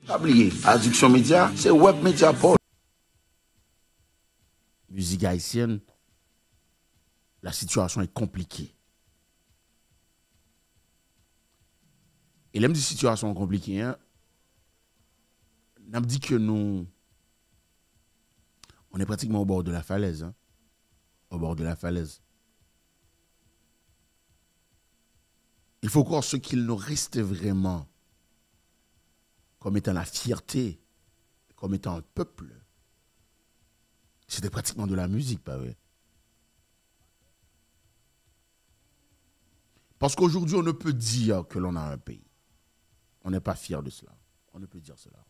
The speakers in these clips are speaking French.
Pas oublier, Addiction Média, c'est Web Média Paul. Musique haïtienne, la situation est compliquée. Et l'aime de situation compliquée, hein, on dit que nous, on est pratiquement au bord de la falaise. Hein, au bord de la falaise. Il faut croire ce qu'il nous reste vraiment comme étant la fierté, comme étant un peuple. C'était pratiquement de la musique, pas vrai? Parce qu'aujourd'hui, on ne peut dire que l'on a un pays. On n'est pas fier de cela. On ne peut dire cela.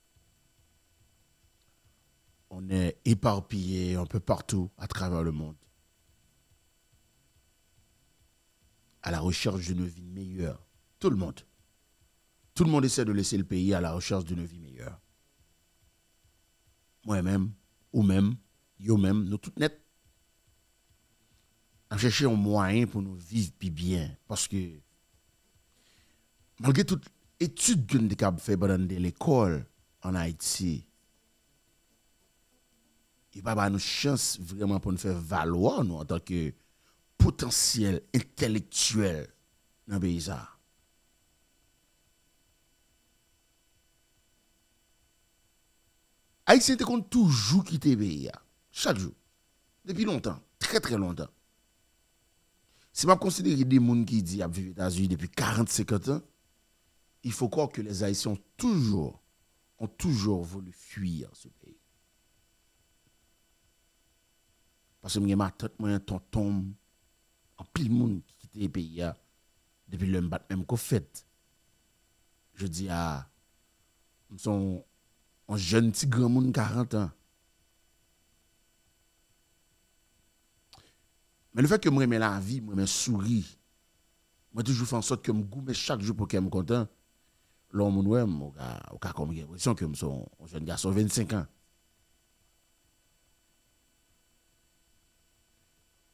On est éparpillé un peu partout à travers le monde, à la recherche d'une vie meilleure. Tout le monde. Tout le monde essaie de laisser le pays à la recherche d'une vie meilleure. Moi-même, ou même, yo-même, nous toutes net. On cherche un moyen pour nous vivre plus bien. Parce que, malgré toute étude que nous avons fait pendant l'école en Haïti, il n'y a pas de chance vraiment pour nous faire valoir nous en tant que potentiel intellectuel dans le pays. Haïti était toujours quitter le pays. Chaque jour. Depuis longtemps. Très très longtemps. Si je considère des gens qui disent qu'ils vivent aux États-Unis depuis 40-50 ans, il faut croire que les Haïtiens ont toujours voulu fuir ce pays. Parce que ma tante, moi, tonton, en pile monde qui quitte le pays depuis le même qu'on fait. Je dis à son un jeune petit grand monde 40 ans. Mais le fait que moi j'aime la vie, moi j'aime sourire, moi toujours fais en sorte que je goûte chaque jour pour que je sois content. L'homme ouais, au cas comme l'impression que je suis un jeune garçon 25 ans.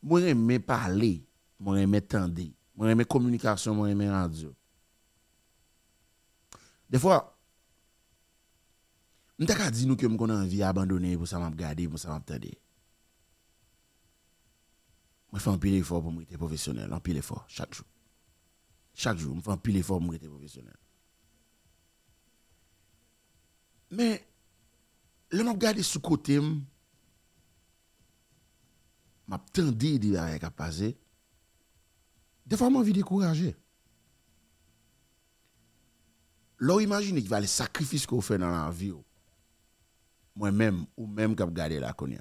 Moi j'aime parler, moi j'aime entendre, moi j'aime communication, moi j'aime radio. Des fois on t'a dit nous que me connais envie abandonner pour ça m'a regarder, pour ça m'a attendre. Moi je fais un pile effort pour me être professionnel, un pile effort chaque jour. Chaque jour, je fais un pile effort pour me être professionnel. Mais le m'a regarder sous côté m'a tendé de avec à passer. Des fois m'a envie de décourager. Là imagine qu'il va les sacrifices qu'on fait dans la vie. Moi-même ou même qui regarder la konya.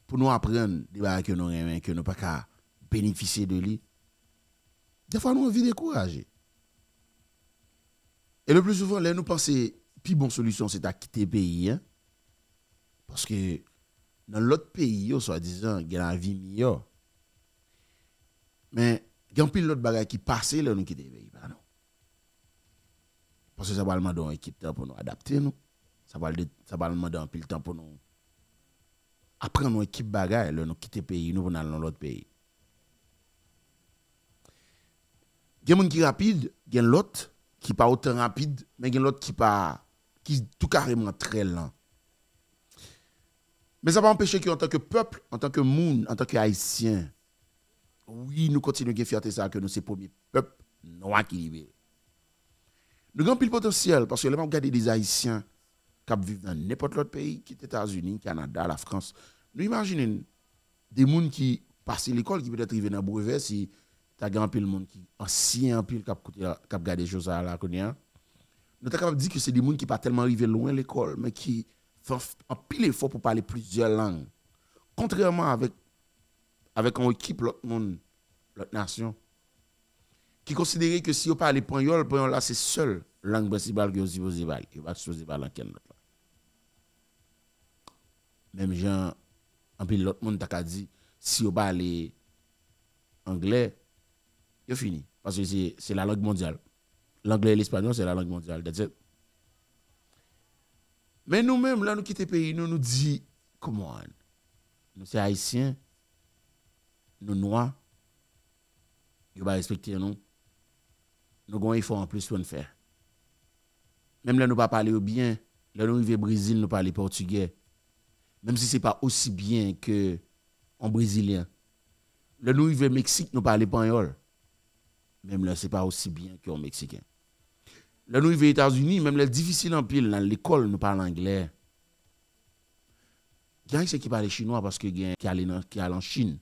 Pour nous apprendre des choses que nous aimons, que nous pas qu'à bénéficier de lui. Des fois nous envie de décourager. Et le plus souvent là nous pensons plus bonne solution c'est à quitter le pays hein? Parce que dans l'autre pays soi-disant il y a la vie meilleure. Mais il y a un pile l'autre bagaille qui passe là nous quitter le pays pas non. Parce que ça va demander une équipe pour nous adapter nous. Ça va demander un pile temps pour nous apprendre une équipe bagaille là nous quitter le pays nous pour aller dans l'autre pays. Il y a des gens qui sont rapides, il y a l'autre qui pas autant rapide, mais il y a l'autre qui tout carrément très lent. Mais ça va empêcher qu'en tant que peuple, en tant que monde, en tant que haïtien, oui, nous continuons à fierté ça que nous c'est premier peuple noir qui libéré. Nous avons pile potentiel parce que les gens regardent des haïtiens qui vivent dans n'importe l'autre pays, qui est États-Unis, Canada, la France. Nous imaginons des gens qui passent l'école qui peut-être arriver dans le brevet si tu as grand pile monde qui ancien pile qui a regardé des choses à la connaître. Nous sommes capables de dire que c'est des gens qui pas tellement arrivé loin de l'école mais qui font un pile effort pour parler plusieurs langues. Contrairement avec une équipe l'autre monde, l'autre nation qui considérait que si on parle espagnol, là c'est seule langue principale que vous supposez parler. Il va supposer parler quelle autre. Même gens en pile l'autre monde t'a dit si on parle anglais, c'est fini parce que c'est la langue mondiale. L'anglais et l'espagnol c'est la langue mondiale. Mais nous-mêmes là nous quitter pays, nous dit comment nous c'est haïtiens, nous noirs, ils va respecter nous. Nous avons un effort en plus pour nous faire. Même là, nous pas parler bien. Là, nous arrivons au Brésil, nous parler portugais. Même si ce n'est pas aussi bien que en brésilien. Là, nous arrivons au Mexique, nous parler espagnol. Même là, ce n'est pas aussi bien qu'en mexicain. Là, nous arrivons aux États-Unis, même là, difficile en pile. Dans l'école, nous parlons anglais. Il y a qui parle chinois parce que qui allent en Chine.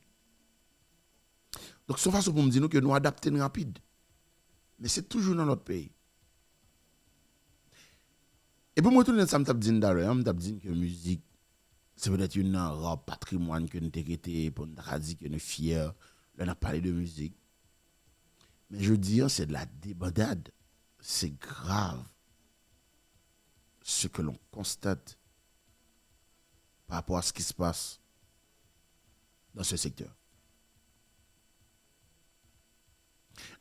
Donc, c'est une façon pour me dire que nous adaptons rapide. Mais c'est toujours dans notre pays. Et pour moi, tout le monde, ça me tape dit d'ailleurs, me tape dit que la musique, c'est peut-être une robe patrimoine que nous avons pour nous dire que nous sommes fiers. Là, on a parlé de musique. Mais je dis, c'est de la débandade. C'est grave ce que l'on constate par rapport à ce qui se passe dans ce secteur.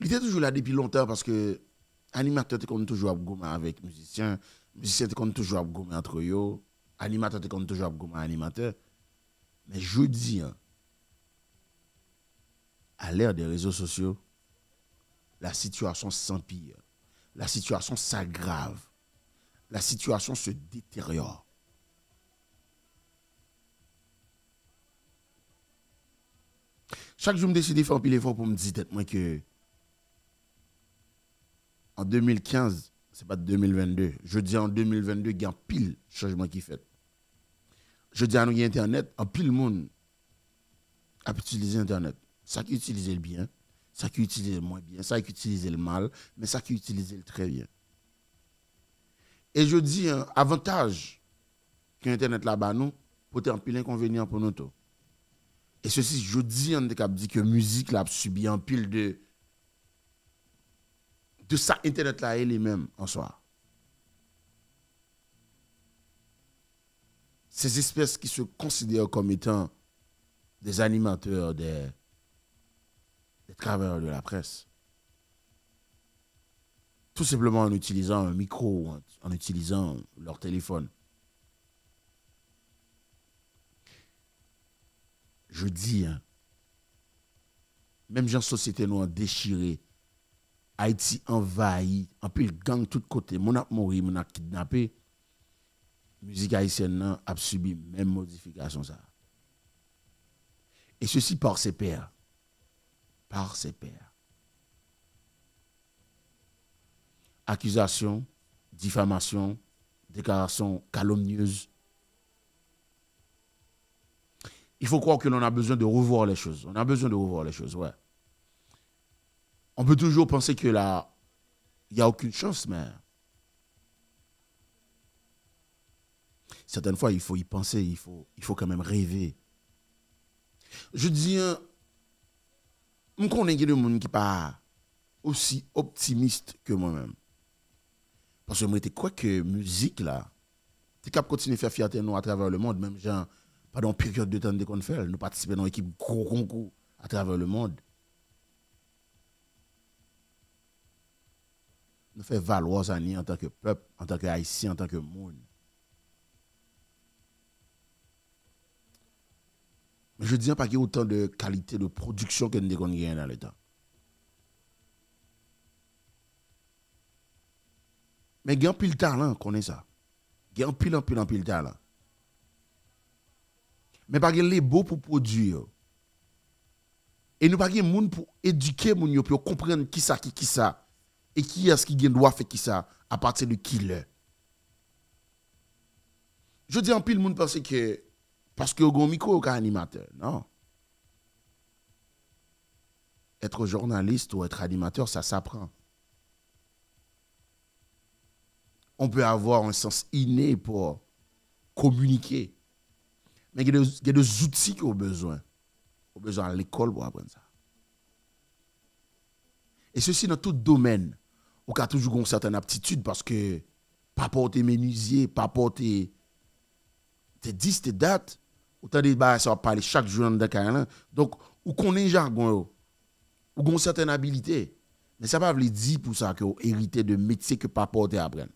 Il était toujours là depuis longtemps parce que animateur était toujours à gommer avec musiciens, musiciens étaient toujours à gommer entre eux, animateur était toujours à gommer animateur. Mais je dis, à l'ère des réseaux sociaux, la situation s'empire, la situation s'aggrave, la situation se détériore. Chaque jour, je me décide de faire un pile effort pour me dire moi que en 2015, ce n'est pas 2022. Je dis en 2022, il y a un pile changement qui fait. Je dis à nous, il y a Internet, un pile monde a utilisé Internet. Ça qui utilise le bien, ça qui utilise le moins bien, ça qui utilise le mal, mais ça qui utilise le très bien. Et je dis, un avantage que Internet là-bas, nous, peut être un pile inconvénient pour nous tous. Et ceci, je dis, on dit que la musique là, a subi un pile de ça, Internet là, elle-même en soi. Ces espèces qui se considèrent comme étant des animateurs, des travailleurs de la presse. Tout simplement en utilisant un micro, en utilisant leur téléphone. Je dis, même gens société nous ont déchiré. Haïti envahi, en plus gang de tous côtés, mon a mouru, mon a kidnappé. Musique haïtienne a subi même modification ça. Et ceci par ses pairs. Par ses pairs. Accusation, diffamation, déclaration calomnieuse. Il faut croire que l'on a besoin de revoir les choses. On a besoin de revoir les choses, ouais. On peut toujours penser que là, il n'y a aucune chance, mais certaines fois, il faut y penser, il faut quand même rêver. Je dis, je connais des gens qui ne sont pas aussi optimistes que moi-même. Parce que moi, je crois que la musique, là, tu capable continuer à faire fierté nous à travers le monde, même gens, pendant une période de temps qu'on fait, nous participons dans une équipe gros concours à travers le monde. Nous faisons valoir ça en tant que peuple, en tant qu'Haïtien, en tant que monde. Mais je dis pas qu'il y a autant de qualité de production que nous avons gagné dans le temps. Mais il y a un pile talent, qu'on est ça. Il y a un pile talent. Mais pas les beaux pour produire. Et nous pas de monde pour éduquer moun yo pour comprendre qui ça. Et qui est-ce qui doit faire qui ça à partir de qui l'est. Je dis en pile monde pense que parce que au micro ou animateur, non. Être journaliste ou être animateur, ça s'apprend. On peut avoir un sens inné pour communiquer. Mais il y a des outils qu'on a besoin. On a besoin à l'école pour apprendre ça. Et ceci dans tout domaine. On a toujours une certaine aptitude parce que pas porter menuisier, pas porter tes 10, tes dates. Autant de ça va parler chaque jour dans le donc, ou connaît jargon, ou une certaine habilité. Mais ça ne veut pas dire pour ça que vous héritez de métier que pas porter à apprendre.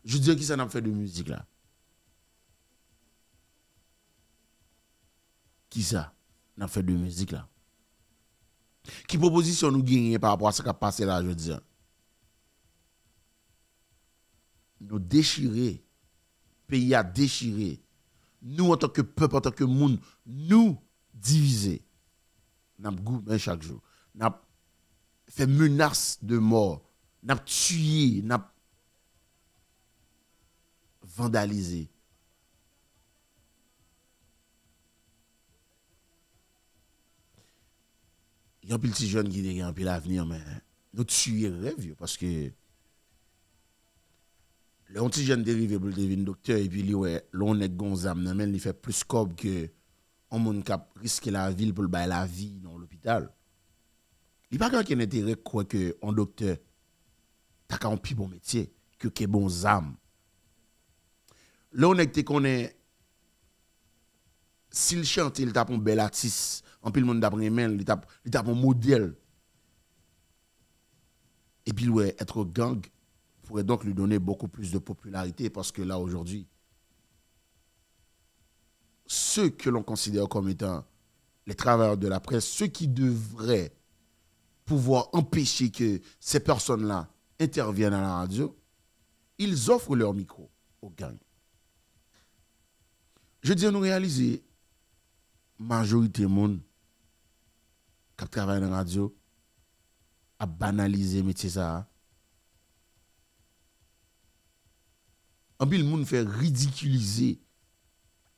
Je dis que ça n'a pas fait de musique là. Qui ça n'a fait de musique là? Qui proposition nous gagne par rapport à ce qui a passé là, je dis? nous déchirer, pays à déchirer, nous en tant que peuple, en tant que monde, nous diviser. Nous avons goûté chaque jour. Nous avons fait menace de mort. Nous avons tué, nous avons vandalisé. Il y a un petit jeune qui a un peu l'avenir, mais nous tuons rêve parce que le petit jeune dérivé pour devenir docteur et puis lui ouais l'on est gonzam mais il fait plus cob que on monde cap risquer la ville pour bailler la vie dans l'hôpital. Il pas qu'un intérêt quoi que un docteur t'as qu'un plus bon métier que bon âme. Là on est te connaît s'il chante il tape un bel artiste en pile monde d'après il tape un modèle. Et puis ouais être gang pourrait donc lui donner beaucoup plus de popularité parce que là, aujourd'hui, ceux que l'on considère comme étant les travailleurs de la presse, ceux qui devraient pouvoir empêcher que ces personnes-là interviennent à la radio, ils offrent leur micro aux gangs. Je dis à nous réaliser, majorité du monde qui travaille dans la radio a banalisé le métier ça. En pile, le monde fait ridiculiser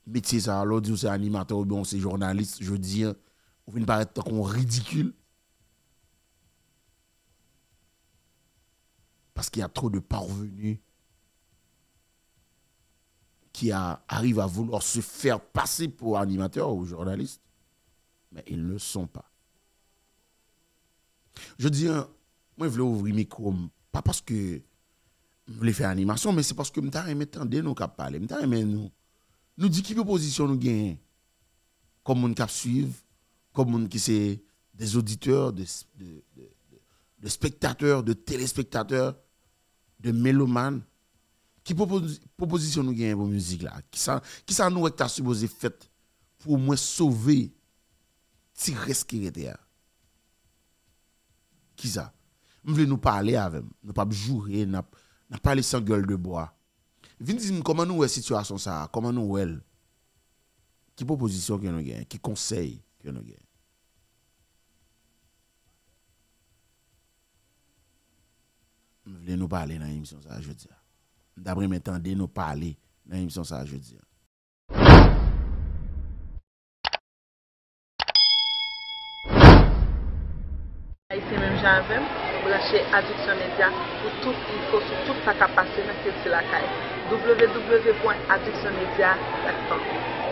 métier ça. Alors, dit c'est animateur ou bien c'est journaliste. Je dis, on vient paraître comme ridicule. Parce qu'il y a trop de parvenus qui arrivent à vouloir se faire passer pour animateur ou journaliste. Mais ils ne le sont pas. Je dis, moi, je voulais ouvrir le micro, pas parce que je voulais faire animation, mais c'est parce que je voulais entendre nous qui parler. Je voulais nous dire quelle position nous gagnons. Comme nous qui suivent, comme nous qui sont des auditeurs, de spectateurs, de téléspectateurs, de mélomanes. Qui proposition nous gagnons pour la musique là? Qui ça nous est supposé faire pour au moins sauver tirer ce qui était là? Qui ça? Nous voulons nous parler avec, nous pas jouer, nous parler sans gueule de bois. Venez dire comment nous est situation ça, comment nous est, qui proposition que nous gagnons, qui conseil que nous gagnons. Nous voulons nous parler dans l'émission ça jeudi. D'après maintenant nous parler dans l'émission ça jeudi. C'est même j'avais branché Addiction Média pour toute info sur tout ça qui a passé dans cette la caille. www.addictionmedia.com